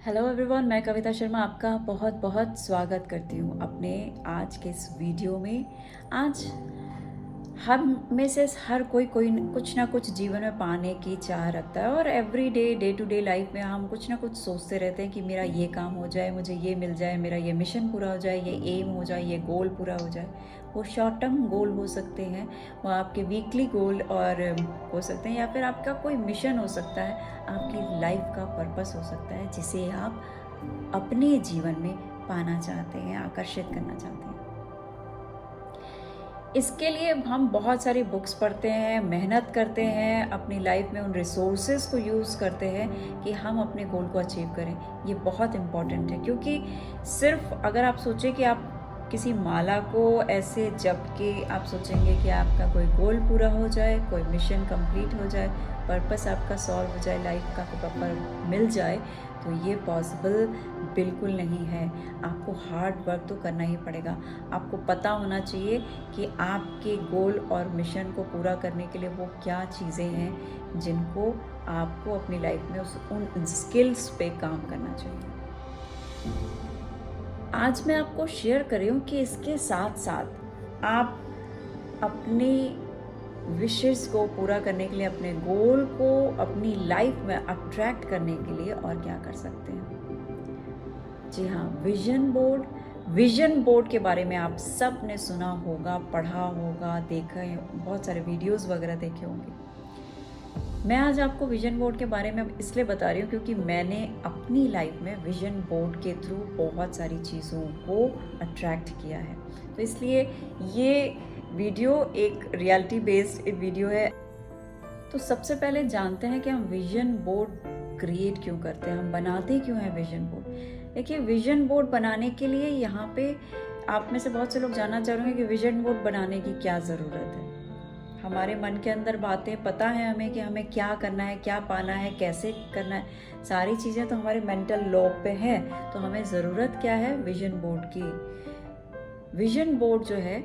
Hello everyone, मैं कविता शर्मा आपका बहुत बहुत स्वागत करती हूँ अपने आज के इस वीडियो में। आज हम में से हर कोई कुछ ना कुछ जीवन में पाने की चाह रखता है और every day to day life में हम कुछ ना कुछ सोचते रहते हैं कि मेरा ये काम हो जाए, मुझे ये मिल जाए, मेरा ये मिशन पूरा हो जाए, ये एम हो जाए, ये गोल पूरा हो जाए। वो शॉर्ट टर्म गोल हो सकते हैं, वो आपके वीकली गोल और हो सकते हैं, या फिर आपका कोई मिशन हो सकता है, आपकी लाइफ का पर्पस हो सकता है जिसे आप अपने जीवन में पाना चाहते हैं, आकर्षित करना चाहते हैं। इसके लिए हम बहुत सारी बुक्स पढ़ते हैं, मेहनत करते हैं, अपनी लाइफ में उन रिसोर्सेज को यूज़ करते हैं कि हम अपने गोल को अचीव करें। ये बहुत इम्पॉर्टेंट है, क्योंकि सिर्फ अगर आप सोचें कि आप किसी माला को ऐसे जप के आप सोचेंगे कि आपका कोई गोल पूरा हो जाए, कोई मिशन कंप्लीट हो जाए, पर्पस आपका सॉल्व हो जाए, लाइफ का प्रॉपर मिल जाए, तो ये पॉसिबल बिल्कुल नहीं है। आपको हार्ड वर्क तो करना ही पड़ेगा। आपको पता होना चाहिए कि आपके गोल और मिशन को पूरा करने के लिए वो क्या चीज़ें हैं जिनको आपको अपनी लाइफ में उन स्किल्स पे काम करना चाहिए। आज मैं आपको शेयर कर रही हूँ कि इसके साथ साथ आप अपनी विशेस को पूरा करने के लिए, अपने गोल को अपनी लाइफ में अट्रैक्ट करने के लिए और क्या कर सकते हैं। जी हाँ, विजन बोर्ड के बारे में आप सब ने सुना होगा, पढ़ा होगा, देखा है, बहुत सारे वीडियोस वगैरह देखे होंगे। मैं आज आपको विजन बोर्ड के बारे में इसलिए बता रही हूँ क्योंकि मैंने अपनी लाइफ में विजन बोर्ड के थ्रू बहुत सारी चीज़ों को अट्रैक्ट किया है, तो इसलिए ये वीडियो एक रियलिटी बेस्ड वीडियो है। तो सबसे पहले जानते हैं कि हम विजन बोर्ड क्रिएट क्यों करते हैं, हम बनाते क्यों हैं विजन बोर्ड। देखिए, विजन बोर्ड बनाने के लिए यहाँ पे आप में से बहुत से लोग जानना चाहेंगे कि विजन बोर्ड बनाने की क्या ज़रूरत है। हमारे मन के अंदर बातें पता है हमें कि हमें क्या करना है, क्या पाना है, कैसे करना है, सारी चीज़ें तो हमारे मेंटल लॉक पे है। तो हमें ज़रूरत क्या है विजन बोर्ड की। विजन बोर्ड जो है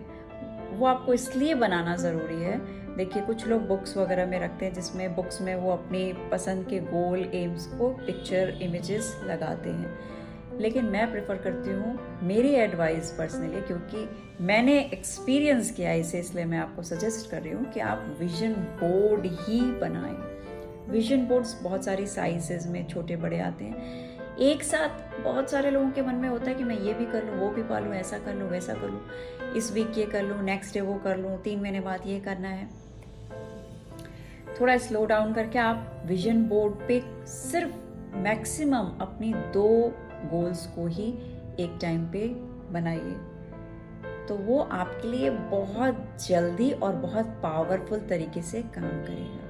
वो आपको इसलिए बनाना ज़रूरी है। देखिए, कुछ लोग बुक्स वगैरह में रखते हैं जिसमें बुक्स में वो अपनी पसंद के गोल एम्स को पिक्चर इमेजेस लगाते हैं, लेकिन मैं प्रेफर करती हूँ, मेरी एडवाइस पर्सनली, क्योंकि मैंने एक्सपीरियंस किया है इसे, इसलिए मैं आपको सजेस्ट कर रही हूँ कि आप विजन बोर्ड ही बनाएं। विजन बोर्ड्स बहुत सारी साइजेस में छोटे बड़े आते हैं। एक साथ बहुत सारे लोगों के मन में होता है कि मैं ये भी कर लूँ, वो भी पा लूँ, ऐसा कर लूँ, वैसा कर लूँ, इस वीक ये कर लूँ, नेक्स्ट डे वो कर लूँ, 3 महीने बाद ये करना है। थोड़ा स्लो डाउन करके आप विजन बोर्ड पे सिर्फ मैक्सिमम अपनी 2 गोल्स को ही एक टाइम पे बनाइए, तो वो आपके लिए बहुत जल्दी और बहुत पावरफुल तरीके से काम करेगा।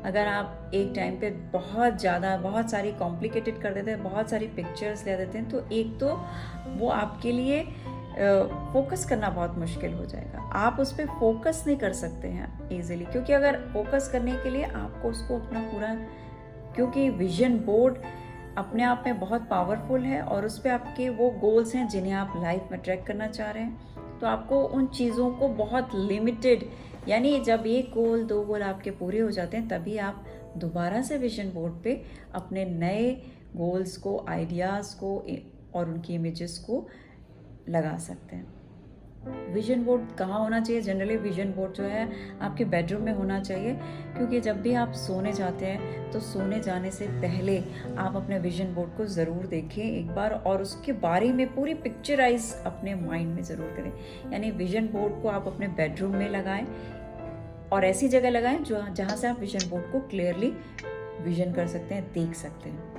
अगर आप एक टाइम पे बहुत सारी कॉम्प्लिकेटेड कर देते हैं, बहुत सारी पिक्चर्स ले देते हैं, तो एक तो वो आपके लिए फोकस करना बहुत मुश्किल हो जाएगा। आप उस पर फोकस नहीं कर सकते हैं इजीली, क्योंकि अगर फोकस करने के लिए आपको उसको अपना पूरा, क्योंकि विजन बोर्ड अपने आप में बहुत पावरफुल है और उस पर आपके वो गोल्स हैं जिन्हें आप लाइफ में ट्रैक करना चाह रहे हैं, तो आपको उन चीज़ों को बहुत लिमिटेड, यानी जब 1 गोल 2 गोल आपके पूरे हो जाते हैं तभी आप दोबारा से विजन बोर्ड पे अपने नए गोल्स को, आइडियाज़ को और उनकी इमेजेस को लगा सकते हैं। विजन बोर्ड कहाँ होना चाहिए? जनरली विजन बोर्ड जो है आपके बेडरूम में होना चाहिए, क्योंकि जब भी आप सोने जाते हैं तो सोने जाने से पहले आप अपने विजन बोर्ड को ज़रूर देखें एक बार, और उसके बारे में पूरी पिक्चराइज अपने माइंड में ज़रूर करें। यानी विजन बोर्ड को आप अपने बेडरूम में लगाएं और ऐसी जगह लगाएं जहाँ से आप विजन बोर्ड को क्लियरली विजन कर सकते हैं, देख सकते हैं।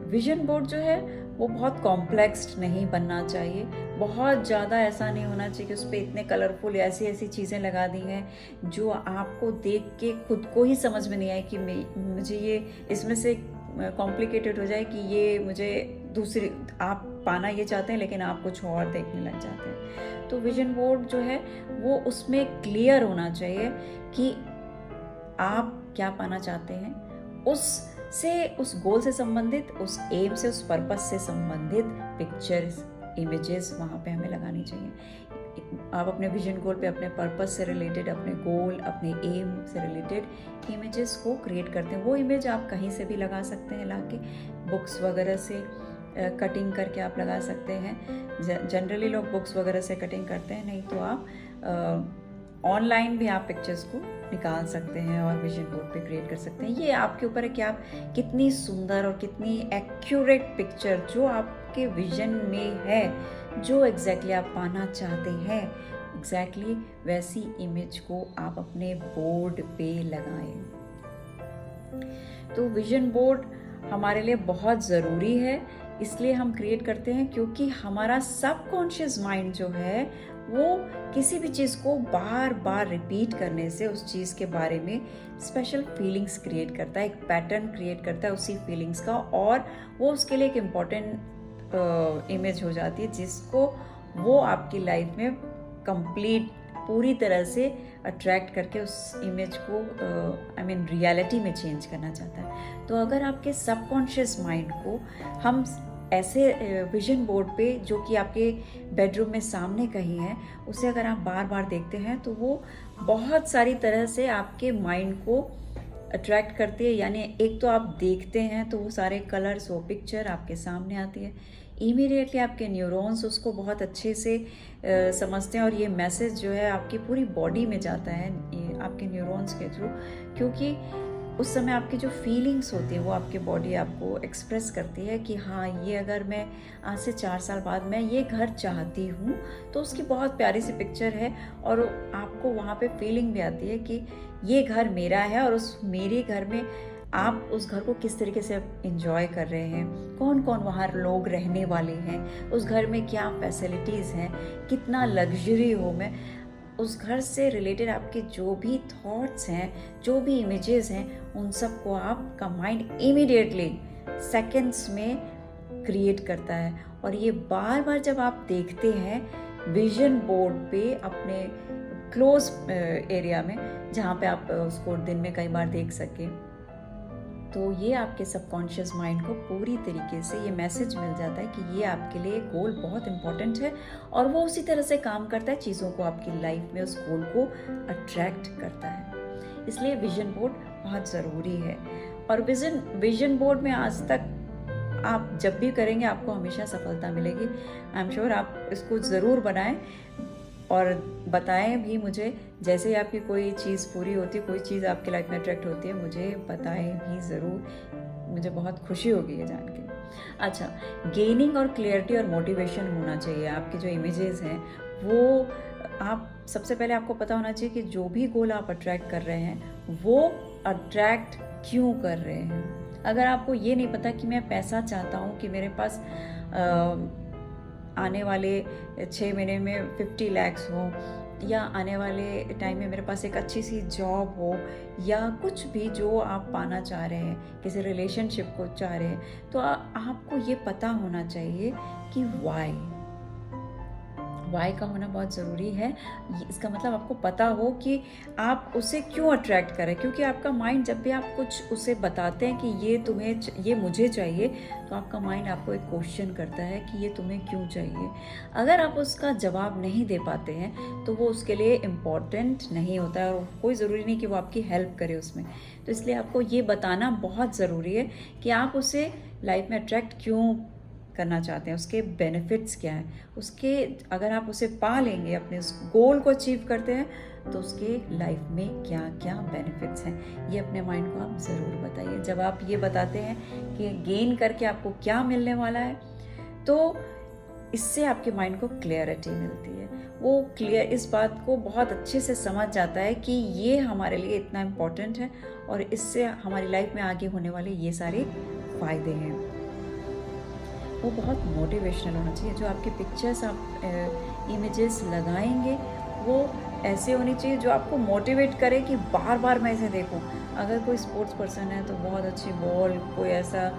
विजन बोर्ड जो है वो बहुत कॉम्प्लेक्स नहीं बनना चाहिए, बहुत ज़्यादा ऐसा नहीं होना चाहिए कि उस पर इतने कलरफुल ऐसी ऐसी चीज़ें लगा दी हैं जो आपको देख के खुद को ही समझ में नहीं आए कि मुझे ये इसमें से कॉम्प्लिकेटेड हो जाए कि ये मुझे दूसरी, आप पाना ये चाहते हैं लेकिन आप कुछ और देखने लग जाते हैं। तो विजन बोर्ड जो है वो उसमें क्लियर होना चाहिए कि आप क्या पाना चाहते हैं, उस गोल से संबंधित, उस एम से, उस पर्पस से संबंधित पिक्चर्स इमेजेस वहाँ पे हमें लगानी चाहिए। आप अपने विजन गोल पे अपने पर्पस से रिलेटेड, अपने गोल, अपने एम से रिलेटेड इमेजेस को क्रिएट करते हैं। वो इमेज आप कहीं से भी लगा सकते हैं, लाके बुक्स वगैरह से कटिंग करके आप लगा सकते हैं। जनरली लोग बुक्स वगैरह से कटिंग करते हैं, नहीं तो आप ऑनलाइन भी आप पिक्चर्स को निकाल सकते हैं और विजन बोर्ड पे क्रिएट कर सकते हैं। ये आपके ऊपर है कि आप कितनी सुंदर और कितनी एक्यूरेट पिक्चर जो आपके विजन में है, जो एग्जैक्टली आप पाना चाहते हैं, एग्जैक्टली वैसी इमेज को आप अपने बोर्ड पे लगाएं। तो विजन बोर्ड हमारे लिए बहुत ज़रूरी है, इसलिए हम क्रिएट करते हैं क्योंकि हमारा सबकॉन्शियस माइंड जो है वो किसी भी चीज़ को बार बार रिपीट करने से उस चीज़ के बारे में स्पेशल फीलिंग्स क्रिएट करता है, एक पैटर्न क्रिएट करता है उसी फीलिंग्स का, और वो उसके लिए एक इम्पॉर्टेंट इमेज हो जाती है जिसको वो आपकी लाइफ में कंप्लीट पूरी तरह से अट्रैक्ट करके उस इमेज को रियलिटी में चेंज करना चाहता है। तो अगर आपके सबकॉन्शियस माइंड को हम ऐसे विजन बोर्ड पे, जो कि आपके बेडरूम में सामने कहीं है, उसे अगर आप बार बार देखते हैं तो वो बहुत सारी तरह से आपके माइंड को अट्रैक्ट करती है। यानी एक तो आप देखते हैं तो वो सारे कलर्स, वो पिक्चर आपके सामने आती है, इमीडिएटली आपके न्यूरॉन्स उसको बहुत अच्छे से समझते हैं और ये मैसेज जो है आपकी पूरी बॉडी में जाता है आपके न्यूरॉन्स के थ्रू, क्योंकि उस समय आपकी जो फीलिंग्स होती है वो आपकी बॉडी आपको एक्सप्रेस करती है कि हाँ, ये अगर मैं आज से 4 साल बाद मैं ये घर चाहती हूँ, तो उसकी बहुत प्यारी सी पिक्चर है और आपको वहाँ पे फीलिंग भी आती है कि ये घर मेरा है और उस मेरे घर में आप उस घर को किस तरीके से एंजॉय कर रहे हैं, कौन कौन वहाँ लोग रहने वाले हैं, उस घर में क्या फैसिलिटीज़ हैं, कितना लग्जरी होम है। उस घर से रिलेटेड आपके जो भी थॉट्स हैं, जो भी इमेजेस हैं, उन सब को आपका माइंड इमीडिएटली सेकंड्स में क्रिएट करता है। और ये बार बार जब आप देखते हैं विजन बोर्ड पे अपने क्लोज एरिया में, जहाँ पे आप उसको दिन में कई बार देख सकें, तो ये आपके सबकॉन्शियस माइंड को पूरी तरीके से ये मैसेज मिल जाता है कि ये आपके लिए गोल बहुत इम्पोर्टेंट है, और वो उसी तरह से काम करता है, चीज़ों को आपकी लाइफ में उस गोल को अट्रैक्ट करता है। इसलिए विजन बोर्ड बहुत ज़रूरी है। और विजन बोर्ड में आज तक आप जब भी करेंगे आपको हमेशा सफलता मिलेगी। आई एम श्योर आप इसको ज़रूर बनाएं और बताएं भी मुझे, जैसे ही आपकी कोई चीज़ पूरी होती है, कोई चीज़ आपकी लाइफ में अट्रैक्ट होती है, मुझे बताएं भी ज़रूर, मुझे बहुत खुशी होगी ये जान के। अच्छा, गेनिंग और क्लियरिटी और मोटिवेशन होना चाहिए। आपके जो इमेजेस हैं वो आप सबसे पहले आपको पता होना चाहिए कि जो भी गोल आप अट्रैक्ट कर रहे हैं वो अट्रैक्ट क्यों कर रहे हैं। अगर आपको ये नहीं पता कि मैं पैसा चाहता हूँ कि मेरे पास आने वाले 6 महीने में 50 लाख हो, या आने वाले टाइम में मेरे पास एक अच्छी सी जॉब हो, या कुछ भी जो आप पाना चाह रहे हैं, किसी रिलेशनशिप को चाह रहे हैं, तो आपको ये पता होना चाहिए कि वाई का होना बहुत ज़रूरी है। इसका मतलब आपको पता हो कि आप उसे क्यों अट्रैक्ट करें, क्योंकि आपका माइंड जब भी आप कुछ उसे बताते हैं कि ये मुझे चाहिए, तो आपका माइंड आपको एक क्वेश्चन करता है कि ये तुम्हें क्यों चाहिए। अगर आप उसका जवाब नहीं दे पाते हैं तो वो उसके लिए इम्पॉर्टेंट नहीं होता है, और कोई ज़रूरी नहीं कि वो आपकी हेल्प करे उसमें। तो इसलिए आपको ये बताना बहुत ज़रूरी है कि आप उसे लाइफ में अट्रैक्ट क्यों करना चाहते हैं, उसके बेनिफिट्स क्या हैं, उसके अगर आप उसे पा लेंगे, अपने उस गोल को अचीव करते हैं, तो उसके लाइफ में क्या क्या बेनिफिट्स हैं, ये अपने माइंड को आप ज़रूर बताइए। जब आप ये बताते हैं कि गेन करके आपको क्या मिलने वाला है, तो इससे आपके माइंड को क्लियरिटी मिलती है। वो इस बात को बहुत अच्छे से समझ जाता है कि ये हमारे लिए इतना इम्पोर्टेंट है और इससे हमारी लाइफ में आगे होने वाले ये सारे फ़ायदे हैं। वो बहुत मोटिवेशनल होना चाहिए। जो आपकी पिक्चर्स आप इमेजेस लगाएंगे वो ऐसे होनी चाहिए जो आपको मोटिवेट करे कि बार बार मैं इसे देखूं। अगर कोई स्पोर्ट्स पर्सन है तो बहुत अच्छी बॉल, कोई ऐसा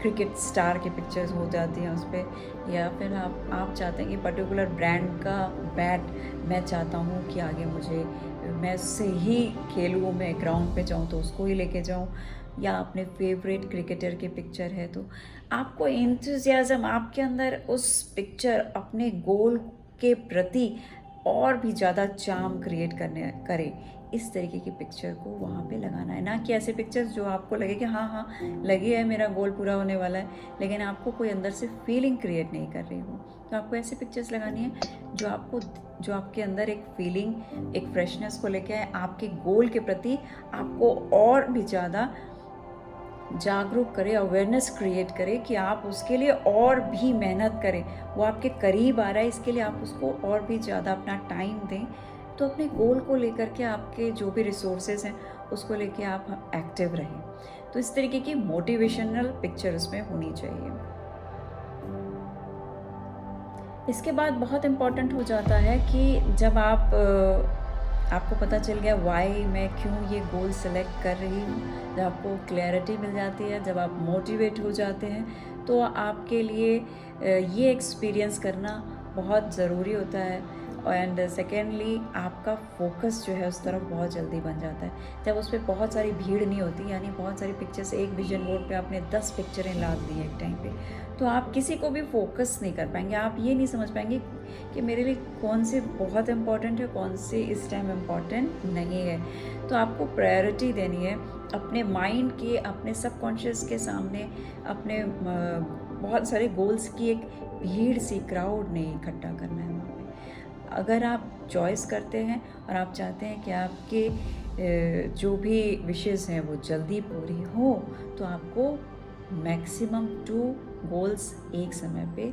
क्रिकेट स्टार की पिक्चर्स हो जाती हैं उस पर, या फिर आप चाहते हैं कि पर्टिकुलर ब्रांड का बैट मैं चाहता हूँ कि आगे मैं उससे ही खेलूँ, मैं ग्राउंड पे जाऊँ तो उसको ही लेके जाऊँ। या अपने फेवरेट क्रिकेटर के पिक्चर है, तो आपको एंथुजियाज्म आपके अंदर उस पिक्चर अपने गोल के प्रति और भी ज़्यादा चार्म क्रिएट करे, इस तरीके की पिक्चर को वहाँ पे लगाना है। ना कि ऐसे पिक्चर्स जो आपको लगे कि हाँ हाँ लगे है मेरा गोल पूरा होने वाला है, लेकिन आपको कोई अंदर से फीलिंग क्रिएट नहीं कर रही हो। तो आपको ऐसी पिक्चर्स लगानी है जो आपके अंदर एक फीलिंग, एक फ्रेशनेस को लेके आए, आपके गोल के प्रति आपको और भी ज़्यादा जागरूक करे, अवेयरनेस क्रिएट करे कि आप उसके लिए और भी मेहनत करें। वो आपके करीब आ रहा है, इसके लिए आप उसको और भी ज़्यादा अपना टाइम दें। तो अपने गोल को लेकर के आपके जो भी रिसोर्सेज हैं उसको लेके आप एक्टिव रहें। तो इस तरीके की मोटिवेशनल पिक्चर उसमें होनी चाहिए। इसके बाद बहुत इम्पॉर्टेंट हो जाता है कि जब आपको पता चल गया वाई मैं क्यों ये गोल सेलेक्ट कर रही हूँ, जब आपको क्लैरिटी मिल जाती है, जब आप मोटिवेट हो जाते हैं, तो आपके लिए ये एक्सपीरियंस करना बहुत ज़रूरी होता है। एंड सेकेंडली आपका फोकस जो है उस तरफ बहुत जल्दी बन जाता है जब उस पर बहुत सारी भीड़ नहीं होती, यानी बहुत सारी पिक्चर्स एक विजन बोर्ड पे आपने 10 पिक्चरें लाद दी एक टाइम पे, तो आप किसी को भी फोकस नहीं कर पाएंगे। आप ये नहीं समझ पाएंगे कि मेरे लिए कौन सी बहुत इम्पॉर्टेंट है, कौन सी इस टाइम इम्पॉर्टेंट नहीं है। तो आपको प्रायोरिटी देनी है अपने माइंड के, अपने सबकॉन्शियस के सामने, अपने बहुत सारे गोल्स की एक भीड़ सी क्राउड नहीं इकट्ठा करना है वहाँ पे। अगर आप चॉइस करते हैं और आप चाहते हैं कि आपके जो भी विशेज़ हैं वो जल्दी पूरी हो, तो आपको मैक्सिमम 2 गोल्स एक समय पे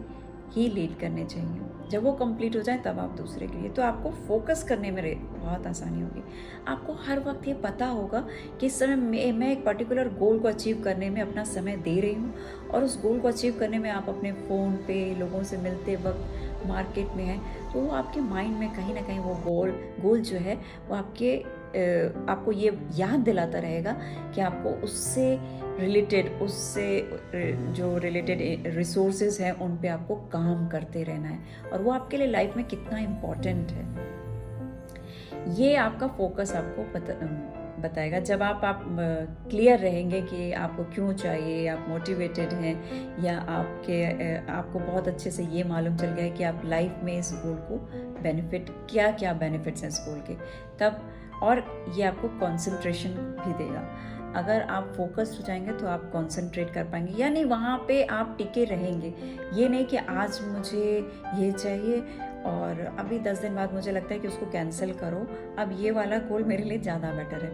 ही लीड करने चाहिए। जब वो कंप्लीट हो जाए तब आप दूसरे के लिए, तो आपको फोकस करने में बहुत आसानी होगी। आपको हर वक्त ये पता होगा कि इस समय मैं एक पर्टिकुलर गोल को अचीव करने में अपना समय दे रही हूँ, और उस गोल को अचीव करने में आप अपने फ़ोन पे लोगों से मिलते वक्त मार्केट में हैं, तो वो आपके माइंड में कहीं ना कहीं वो गोल जो है वो आपको ये याद दिलाता रहेगा कि आपको उससे जो रिलेटेड रिसोर्सेज हैं उन पे आपको काम करते रहना है, और वो आपके लिए लाइफ में कितना इम्पोर्टेंट है ये आपका फोकस आपको बताएगा। जब आप क्लियर रहेंगे कि आपको क्यों चाहिए, आप मोटिवेटेड हैं, या आपको बहुत अच्छे से ये मालूम चल गया है कि आप लाइफ में इस गोल को क्या बेनिफिट्स हैं इस गोल के, तब और ये आपको कंसंट्रेशन भी देगा। अगर आप फोकस्ड हो जाएंगे तो आप कंसंट्रेट कर पाएंगे, यानी वहाँ पे आप टिके रहेंगे। ये नहीं कि आज मुझे ये चाहिए और अभी 10 दिन बाद मुझे लगता है कि उसको कैंसिल करो, अब ये वाला गोल मेरे लिए ज़्यादा बेटर है,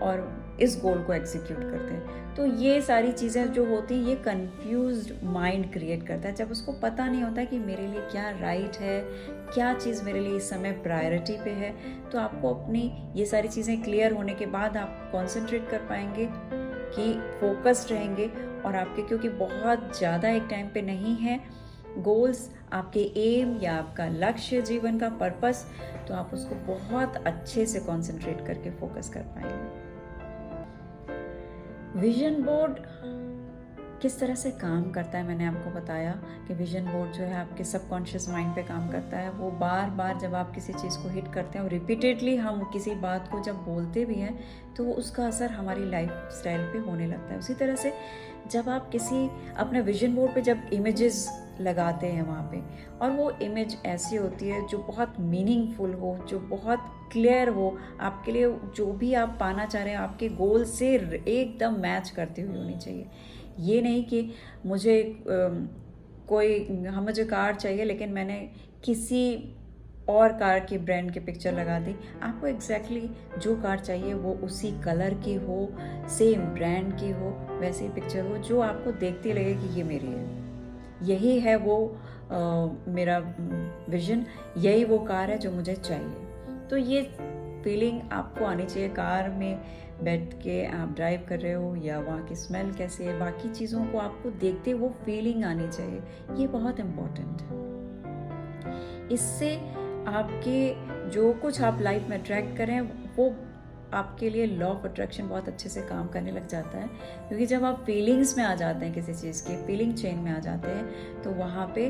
और इस गोल को एग्जीक्यूट करते हैं। तो ये सारी चीज़ें जो होती हैं ये कंफ्यूज्ड माइंड क्रिएट करता है, जब उसको पता नहीं होता कि मेरे लिए क्या राइट है, क्या चीज़ मेरे लिए इस समय प्रायोरिटी पे है। तो आपको अपनी ये सारी चीज़ें क्लियर होने के बाद आप कॉन्सेंट्रेट कर पाएंगे कि फोकस्ड रहेंगे, और आपके क्योंकि बहुत ज़्यादा एक टाइम पे नहीं है गोल्स, आपके एम या आपका लक्ष्य, जीवन का पर्पस, तो आप उसको बहुत अच्छे से कंसंट्रेट करके फोकस कर पाएंगे। विजन बोर्ड किस तरह से काम करता है, मैंने आपको बताया कि विजन बोर्ड जो है आपके सबकॉन्शियस माइंड पे काम करता है। वो बार बार जब आप किसी चीज़ को हिट करते हैं और रिपीटेडली हम किसी बात को जब बोलते भी हैं तो उसका असर हमारी लाइफ स्टाइल पे होने लगता है। उसी तरह से जब आप अपने विजन बोर्ड पे जब इमेजेस लगाते हैं वहाँ पे, और वो इमेज ऐसी होती है जो बहुत मीनिंगफुल हो, जो बहुत क्लियर हो, आपके लिए जो भी आप पाना चाह रहे हैं आपके गोल से एकदम मैच करती हुई होनी चाहिए। ये नहीं कि मुझे कार चाहिए लेकिन मैंने किसी और कार की ब्रांड की पिक्चर लगा दी। आपको एग्जैक्टली जो कार चाहिए वो उसी कलर की हो, सेम ब्रांड की हो, वैसी पिक्चर हो जो आपको देखते लगे कि ये मेरी है, यही है वो मेरा विजन, यही वो कार है जो मुझे चाहिए। तो ये फीलिंग आपको आनी चाहिए। कार में बैठ के आप ड्राइव कर रहे हो या वहाँ की स्मेल कैसी है, बाकी चीज़ों को आपको देखते वो फीलिंग आनी चाहिए, ये बहुत इम्पोर्टेंट है। इससे आपके जो कुछ आप लाइफ में अट्रैक्ट करें वो आपके लिए लॉ ऑफ अट्रैक्शन बहुत अच्छे से काम करने लग जाता है, क्योंकि जब आप फीलिंग्स में आ जाते हैं, किसी चीज़ के फीलिंग चेन में आ जाते हैं, तो वहाँ पे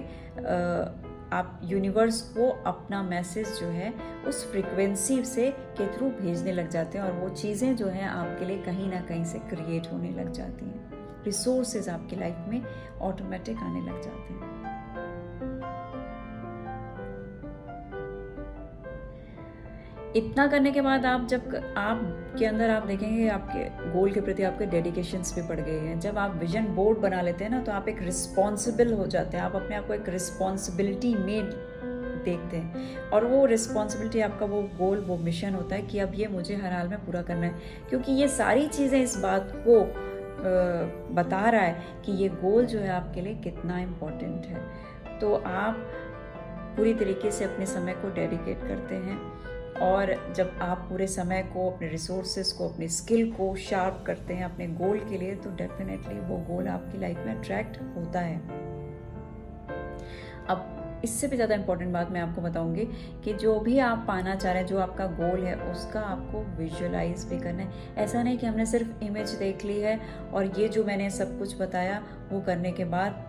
आप यूनिवर्स को अपना मैसेज जो है उस फ्रीक्वेंसी से के थ्रू भेजने लग जाते हैं, और वो चीज़ें जो हैं आपके लिए कहीं ना कहीं से क्रिएट होने लग जाती हैं। रिसोर्सेज आपकी लाइफ में ऑटोमेटिक आने लग जाते हैं। इतना करने के बाद आप जब आपके अंदर आप देखेंगे आपके गोल के प्रति आपके डेडिकेशंस भी बढ़ गए हैं। जब आप विजन बोर्ड बना लेते हैं ना, तो आप एक रिस्पॉन्सिबल हो जाते हैं, आप अपने आप को एक रिस्पॉन्सिबिलिटी में देखते हैं, और वो रिस्पॉन्सिबिलिटी आपका वो गोल वो मिशन होता है कि अब ये मुझे हर हाल में पूरा करना है, क्योंकि ये सारी चीज़ें इस बात को बता रहा है कि ये गोल जो है आपके लिए कितना इम्पोर्टेंट है। तो आप पूरी तरीके से अपने समय को डेडिकेट करते हैं, और जब आप पूरे समय को, अपने रिसोर्सेज को, अपने स्किल को शार्प करते हैं अपने गोल के लिए, तो डेफिनेटली वो गोल आपकी लाइफ में अट्रैक्ट होता है। अब इससे भी ज़्यादा इम्पोर्टेंट बात मैं आपको बताऊंगी कि जो भी आप पाना चाह रहे हैं, जो आपका गोल है, उसका आपको विजुअलाइज भी करना है। ऐसा नहीं कि हमने सिर्फ इमेज देख ली है और ये जो मैंने सब कुछ बताया वो करने के बाद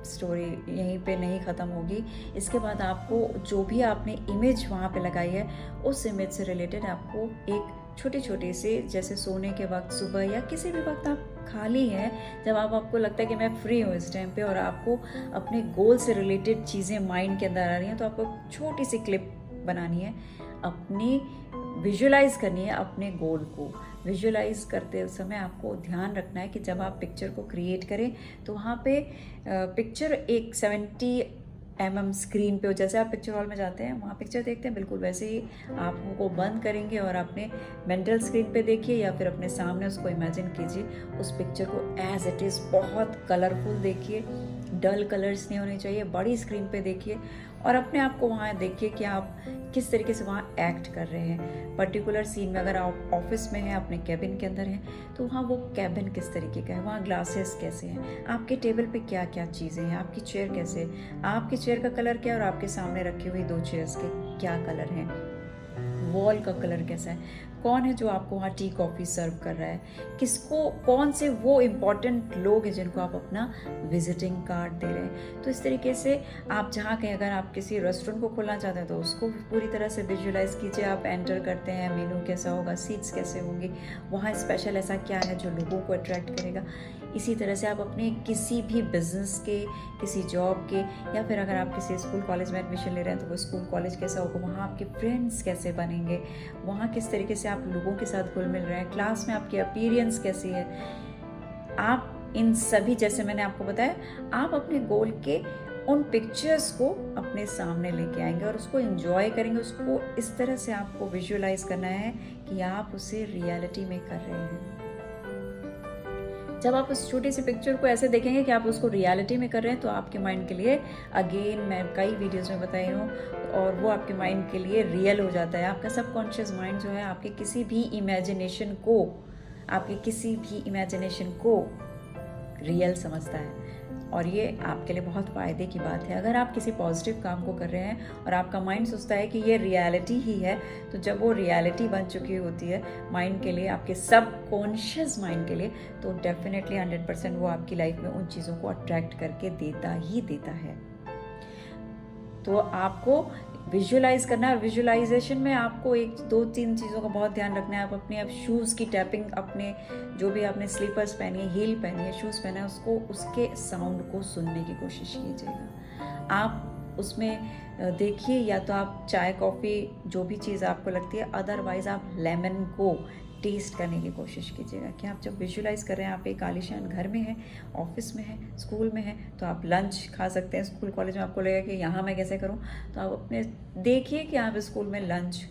स्टोरी यहीं पे नहीं ख़त्म होगी। इसके बाद आपको जो भी आपने इमेज वहाँ पे लगाई है, उस इमेज से रिलेटेड आपको एक छोटी छोटी सी, जैसे सोने के वक्त, सुबह या किसी भी वक्त आप खाली हैं, जब आपको लगता है कि मैं फ्री हूँ इस टाइम पे, और आपको अपने गोल से रिलेटेड चीज़ें माइंड के अंदर आ रही हैं, तो आपको छोटी सी क्लिप बनानी है, अपनी विजुअलाइज करनी है अपने गोल को। विजुअलाइज करते समय आपको ध्यान रखना है कि जब आप पिक्चर को क्रिएट करें तो वहाँ पे पिक्चर एक 70 mm स्क्रीन पे हो। जैसे आप पिक्चर हॉल में जाते हैं, वहाँ पिक्चर देखते हैं, बिल्कुल वैसे ही आँखों को बंद करेंगे और अपने मेंटल स्क्रीन पे देखिए, या फिर अपने सामने उसको इमेजिन कीजिए, उस पिक्चर को एज इट इज़ बहुत कलरफुल देखिए, डल कलर्स नहीं होने चाहिए, बड़ी स्क्रीन पे देखिए, और अपने आप को वहाँ देखिए कि आप किस तरीके से वहाँ एक्ट कर रहे हैं। पर्टिकुलर सीन में अगर आप ऑफिस में हैं, अपने कैबिन के अंदर हैं, तो वहाँ वो कैबिन किस तरीके का है, वहाँ ग्लासेस कैसे हैं, आपके टेबल पे क्या क्या चीज़ें हैं, आपकी चेयर कैसे है, आपकी चेयर का कलर क्या है, और आपके सामने रखी हुई 2 चेयर्स के क्या कलर हैं, वॉल का कलर कैसा है, कौन है जो आपको वहाँ टी कॉफ़ी सर्व कर रहा है, किसको, कौन से वो इम्पॉर्टेंट लोग हैं जिनको आप अपना विजिटिंग कार्ड दे रहे हैं। तो इस तरीके से आप जहाँ कहीं, अगर आप किसी रेस्टोरेंट को खोलना चाहते हैं, तो उसको पूरी तरह से विजुअलाइज कीजिए। आप एंटर करते हैं, मेनू कैसा होगा, सीट्स कैसे होंगी, वहाँ स्पेशल ऐसा क्या है जो लोगों को अट्रैक्ट करेगा। इसी तरह से आप अपने किसी भी बिजनेस के, किसी जॉब के, या फिर अगर आप किसी स्कूल कॉलेज में एडमिशन ले रहे हैं, तो वो स्कूल कॉलेज कैसा होगा, वहाँ आपके फ्रेंड्स कैसे बनेंगे, वहाँ किस तरीके से आप लोगों के साथ घुल मिल रहे हैं, क्लास में आपकी अपीयरेंस कैसी है। आप इन सभी, जैसे मैंने आपको बताया, आप अपने गोल के उन पिक्चर्स को अपने सामने लेके आएंगे और उसको एंजॉय करेंगे। उसको इस तरह से आपको विजुअलाइज करना है कि आप उसे रियलिटी में कर रहे हैं। जब आप उस छोटी सी पिक्चर को ऐसे देखेंगे कि आप उसको रियलिटी में कर रहे हैं, तो आपके माइंड के लिए, अगेन मैं कई वीडियोस में बताई हूँ, और वो आपके माइंड के लिए रियल हो जाता है। आपका सबकॉन्शियस माइंड जो है आपके किसी भी इमेजिनेशन को रियल समझता है, और ये आपके लिए बहुत फ़ायदे की बात है। अगर आप किसी पॉजिटिव काम को कर रहे हैं और आपका माइंड सोचता है कि ये रियलिटी ही है, तो जब वो रियलिटी बन चुकी होती है माइंड के लिए, आपके सबकॉन्शियस माइंड के लिए, तो डेफिनेटली 100% वो आपकी लाइफ में उन चीज़ों को अट्रैक्ट करके देता ही देता है। तो आपको विजुअलाइज करना है, और विजुअलाइजेशन में आपको 1-2-3 चीज़ों का बहुत ध्यान रखना है। आप अपने शूज़ की टैपिंग, अपने जो भी आपने स्लीपर्स पहनी है, हील पहनी है, शूज़ पहना है, उसको, उसके साउंड को सुनने की कोशिश कीजिएगा। आप उसमें देखिए, या तो आप चाय कॉफ़ी जो भी चीज़ आपको लगती है, अदरवाइज़ आप लेमन को टेस्ट करने की कोशिश कीजिएगा। कि आप जब विजुअलाइज कर रहे हैं, आप एक आलीशान घर में हैं, ऑफिस में हैं, स्कूल में हैं, तो आप लंच खा सकते हैं। स्कूल कॉलेज में आपको लगेगा कि यहाँ मैं कैसे करूँ, तो आप अपने देखिए कि आप स्कूल में लंच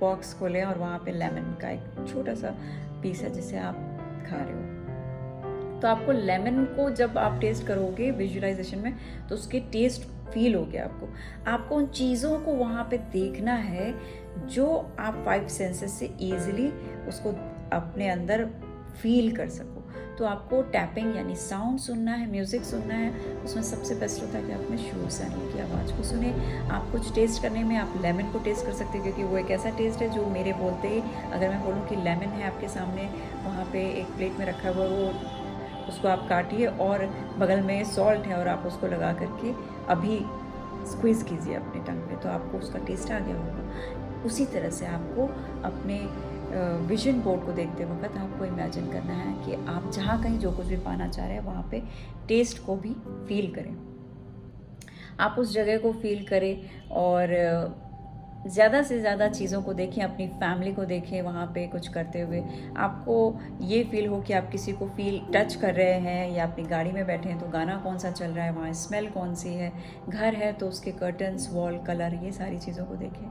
बॉक्स खोलें और वहाँ पे लेमन का एक छोटा सा पीस है जिसे आप खा रहे हो। तो आपको लेमन को जब आप टेस्ट करोगे विजुअलाइजेशन में, तो उसके टेस्ट फील हो गया आपको उन चीज़ों को वहाँ पे देखना है जो आप 5 सेंसेस से ईजिली उसको अपने अंदर फील कर सको। तो आपको टैपिंग यानी साउंड सुनना है, म्यूज़िक सुनना है। उसमें सबसे बेस्ट होता है कि अपने शूज़ यानी की आवाज़ को सुने। आप कुछ टेस्ट करने में आप लेमन को टेस्ट कर सकते हैं, क्योंकि वो एक ऐसा टेस्ट है जो मेरे बोलते ही, अगर मैं बोलूँ कि लेमन है आपके सामने, वहाँ पे एक प्लेट में रखा हुआ, वो उसको आप काटिए और बगल में सॉल्ट है और आप उसको लगा करके अभी स्क्वीज़ कीजिए अपने टंग पे, तो आपको उसका टेस्ट आ गया होगा। उसी तरह से आपको अपने विजन बोर्ड को देखते वक्त आपको इमेजिन करना है कि आप जहाँ कहीं जो कुछ भी पाना चाह रहे हैं वहाँ पे टेस्ट को भी फील करें, आप उस जगह को फील करें और ज़्यादा से ज़्यादा चीज़ों को देखें, अपनी फैमिली को देखें वहाँ पे कुछ करते हुए। आपको ये फील हो कि आप किसी को फील टच कर रहे हैं, या अपनी गाड़ी में बैठे हैं तो गाना कौन सा चल रहा है, वहाँ स्मेल कौन सी है, घर है तो उसके कर्टन्स, वॉल कलर, ये सारी चीज़ों को देखें।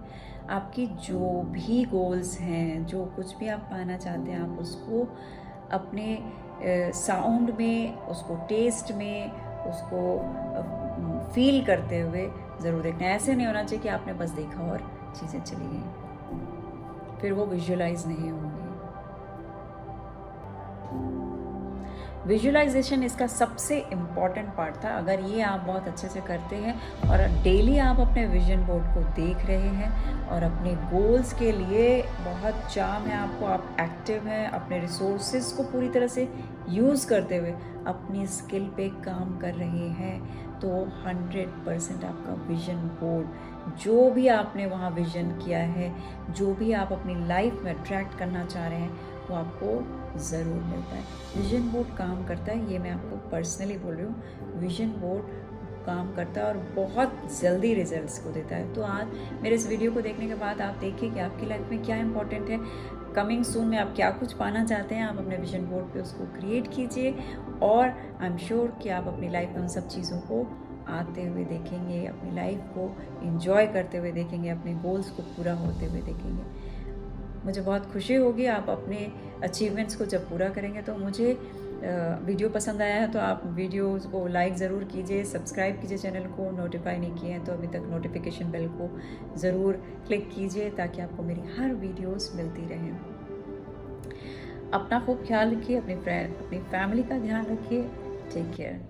आपकी जो भी गोल्स हैं, जो कुछ भी आप पाना चाहते हैं, आप उसको अपने साउंड में, उसको टेस्ट में, उसको फील करते हुए ज़रूर देखना है। ऐसे नहीं होना चाहिए कि आपने बस देखा और चीज़ें चली गई, फिर वो विजुअलाइज नहीं होंगी। विजुअलाइजेशन इसका सबसे इम्पॉर्टेंट पार्ट था। अगर ये आप बहुत अच्छे से करते हैं और डेली आप अपने विजन बोर्ड को देख रहे हैं और अपने गोल्स के लिए बहुत चाम है आपको, आप एक्टिव हैं, अपने रिसोर्सेज को पूरी तरह से यूज़ करते हुए अपनी स्किल पे काम कर रहे हैं, तो 100% आपका विजन बोर्ड, जो भी आपने वहाँ विजन किया है, जो भी आप अपनी लाइफ में अट्रैक्ट करना चाह रहे हैं, वो आपको ज़रूर मिलता है। विजन बोर्ड काम करता है, ये मैं आपको पर्सनली बोल रही हूँ। विजन बोर्ड काम करता है और बहुत जल्दी रिजल्ट्स को देता है। तो आज मेरे इस वीडियो को देखने के बाद आप देखिए कि आपकी लाइफ में क्या इंपॉर्टेंट है, कमिंग सून में आप क्या कुछ पाना चाहते हैं, आप अपने विजन बोर्ड पे उसको क्रिएट कीजिए और आई एम श्योर कि आप अपनी लाइफ में उन सब चीज़ों को आते हुए देखेंगे, अपनी लाइफ को एंजॉय करते हुए देखेंगे, अपने गोल्स को पूरा होते हुए देखेंगे। मुझे बहुत खुशी होगी आप अपने अचीवमेंट्स को जब पूरा करेंगे। तो मुझे वीडियो पसंद आया है तो आप वीडियोस को लाइक ज़रूर कीजिए, सब्सक्राइब कीजिए चैनल को, नोटिफाई नहीं किए हैं तो अभी तक नोटिफिकेशन बेल को ज़रूर क्लिक कीजिए ताकि आपको मेरी हर वीडियोस मिलती रहें। अपना खूब ख्याल रखिए, अपनी फैमिली का ध्यान रखिए। Take care.